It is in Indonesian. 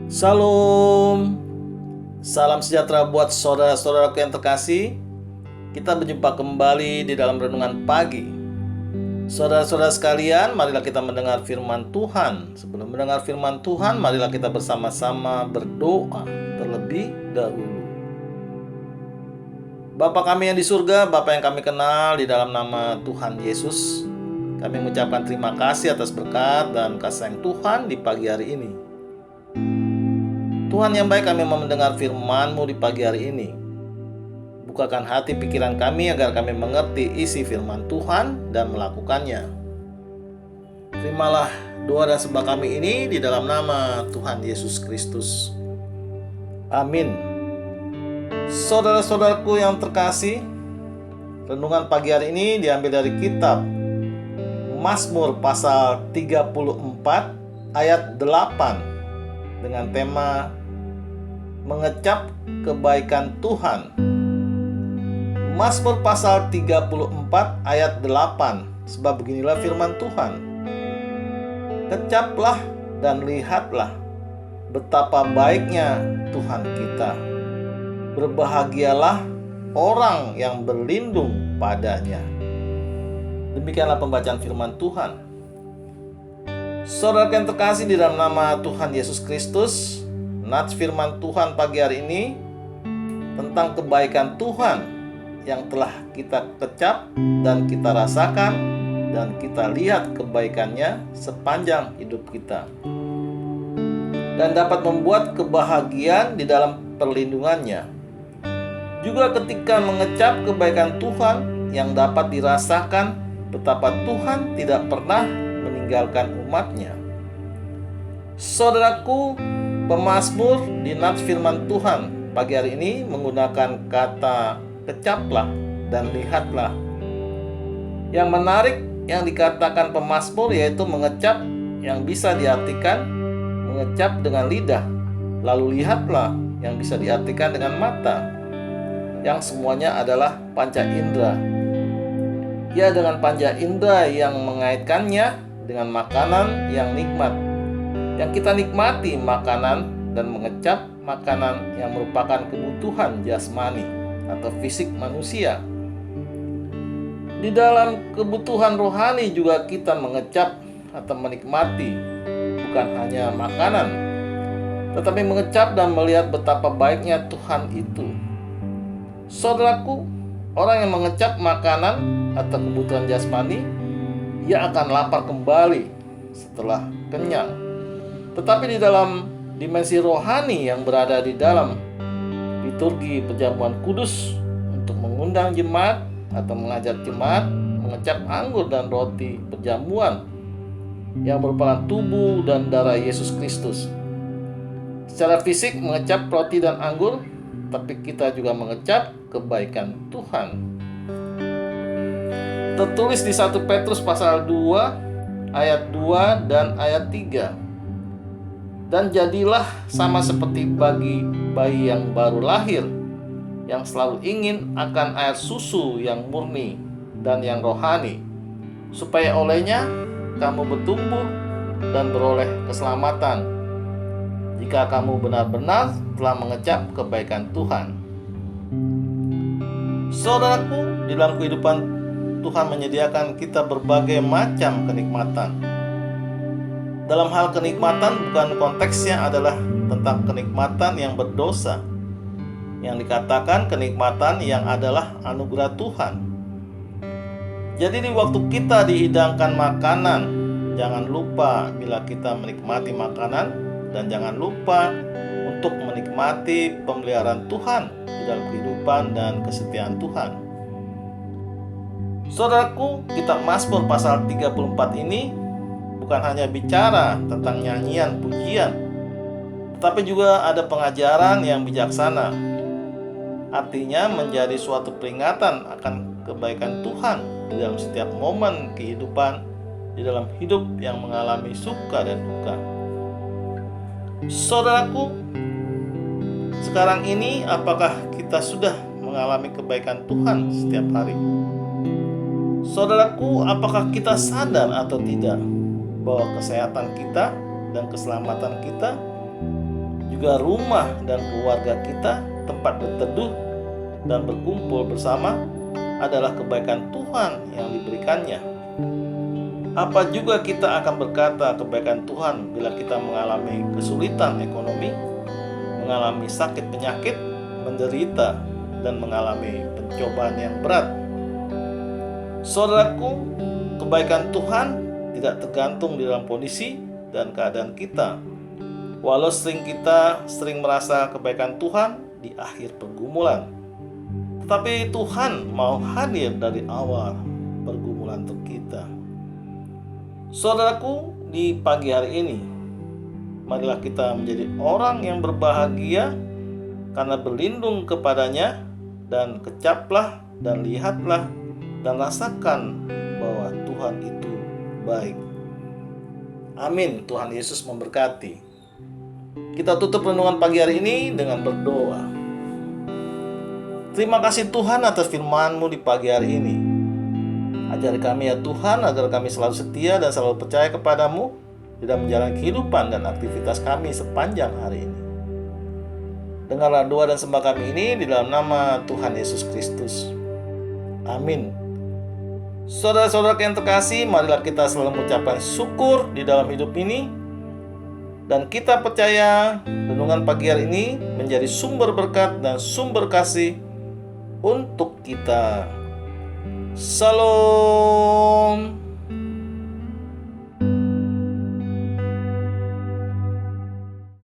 Salam, salam sejahtera buat saudara-saudaraku yang terkasih. Kita berjumpa kembali di dalam renungan pagi. Saudara-saudara sekalian, marilah kita mendengar firman Tuhan. Sebelum mendengar firman Tuhan, marilah kita bersama-sama berdoa terlebih dahulu. Bapa kami yang di surga, Bapa yang kami kenal, di dalam nama Tuhan Yesus, kami mengucapkan terima kasih atas berkat dan kasih sayang Tuhan di pagi hari ini. Tuhan yang baik, kami mau mendengar firman-Mu di pagi hari ini. Bukakan hati pikiran kami agar kami mengerti isi firman Tuhan dan melakukannya. Terimalah doa dan sembah kami ini di dalam nama Tuhan Yesus Kristus. Amin. Saudara-saudaraku yang terkasih, renungan pagi hari ini diambil dari kitab Mazmur pasal 34 ayat 8 dengan tema mengecap kebaikan Tuhan. Mazmur pasal 34 ayat 8, sebab beginilah firman Tuhan. Kecaplah dan lihatlah betapa baiknya Tuhan kita. Berbahagialah orang yang berlindung padanya. Demikianlah pembacaan firman Tuhan. Saudara yang terkasih di dalam nama Tuhan Yesus Kristus, nats firman Tuhan pagi hari ini tentang kebaikan Tuhan yang telah kita kecap dan kita rasakan dan kita lihat kebaikannya sepanjang hidup kita, dan dapat membuat kebahagiaan di dalam perlindungannya. Juga ketika mengecap kebaikan Tuhan yang dapat dirasakan betapa Tuhan tidak pernah meninggalkan umatnya. Saudaraku, pemazmur di nats firman Tuhan pagi hari ini menggunakan kata kecaplah dan lihatlah. Yang menarik yang dikatakan pemazmur yaitu mengecap, yang bisa diartikan mengecap dengan lidah, lalu lihatlah yang bisa diartikan dengan mata, yang semuanya adalah panca indera. Ya, dengan panca indera yang mengaitkannya dengan makanan yang nikmat, yang kita nikmati makanan dan mengecap makanan yang merupakan kebutuhan jasmani atau fisik manusia. Di dalam kebutuhan rohani juga kita mengecap atau menikmati bukan hanya makanan, tetapi mengecap dan melihat betapa baiknya Tuhan itu. Saudaraku, orang yang mengecap makanan atau kebutuhan jasmani, ia akan lapar kembali setelah kenyang. Tetapi di dalam dimensi rohani yang berada di dalam liturgi perjamuan kudus untuk mengundang jemaat atau mengajak jemaat mengecap anggur dan roti perjamuan yang merupakan tubuh dan darah Yesus Kristus. Secara fisik mengecap roti dan anggur, tapi kita juga mengecap kebaikan Tuhan. Tertulis di 1 Petrus pasal 2 ayat 2 dan ayat 3. Dan jadilah sama seperti bayi yang baru lahir, yang selalu ingin akan air susu yang murni dan yang rohani, supaya olehnya kamu bertumbuh dan beroleh keselamatan, jika kamu benar-benar telah mengecap kebaikan Tuhan. Saudaraku, di dalam kehidupan Tuhan menyediakan kita berbagai macam kenikmatan. Dalam hal kenikmatan, bukan konteksnya adalah tentang kenikmatan yang berdosa. Yang dikatakan kenikmatan yang adalah anugerah Tuhan. Jadi di waktu kita dihidangkan makanan, jangan lupa bila kita menikmati makanan, dan jangan lupa untuk menikmati pemeliharaan Tuhan di dalam kehidupan dan kesetiaan Tuhan. Saudaraku, kitab Mazmur pasal 34 ini bukan hanya bicara tentang nyanyian pujian, tetapi juga ada pengajaran yang bijaksana. Artinya menjadi suatu peringatan akan kebaikan Tuhan di dalam setiap momen kehidupan, di dalam hidup yang mengalami suka dan duka. Saudaraku, sekarang ini apakah kita sudah mengalami kebaikan Tuhan setiap hari? Saudaraku, apakah kita sadar atau tidak bahwa kesehatan kita dan keselamatan kita, juga rumah dan keluarga kita, tempat berteduh dan berkumpul bersama adalah kebaikan Tuhan yang diberikannya. Apa juga kita akan berkata kebaikan Tuhan bila kita mengalami kesulitan ekonomi, mengalami sakit penyakit, menderita, dan mengalami pencobaan yang berat? Saudaraku, kebaikan Tuhan tidak tergantung di dalam kondisi dan keadaan kita. Walau kita sering merasa kebaikan Tuhan di akhir pergumulan, tetapi Tuhan mau hadir dari awal pergumulan kita. Saudaraku, di pagi hari ini, marilah kita menjadi orang yang berbahagia karena berlindung kepadanya, dan kecaplah dan lihatlah dan rasakan bahwa Tuhan itu baik. Amin. Tuhan Yesus memberkati. Kita tutup renungan pagi hari ini dengan berdoa. Terima kasih Tuhan atas firman-Mu di pagi hari ini. Ajari kami ya Tuhan, agar kami selalu setia dan selalu percaya kepadamu di dalam menjalani kehidupan dan aktivitas kami sepanjang hari ini. Dengarlah doa dan sembah kami ini di dalam nama Tuhan Yesus Kristus. Amin. Saudara-saudara yang terkasih, marilah kita selalu mengucapkan syukur di dalam hidup ini, dan kita percaya renungan pagi hari ini menjadi sumber berkat dan sumber kasih untuk kita. Shalom.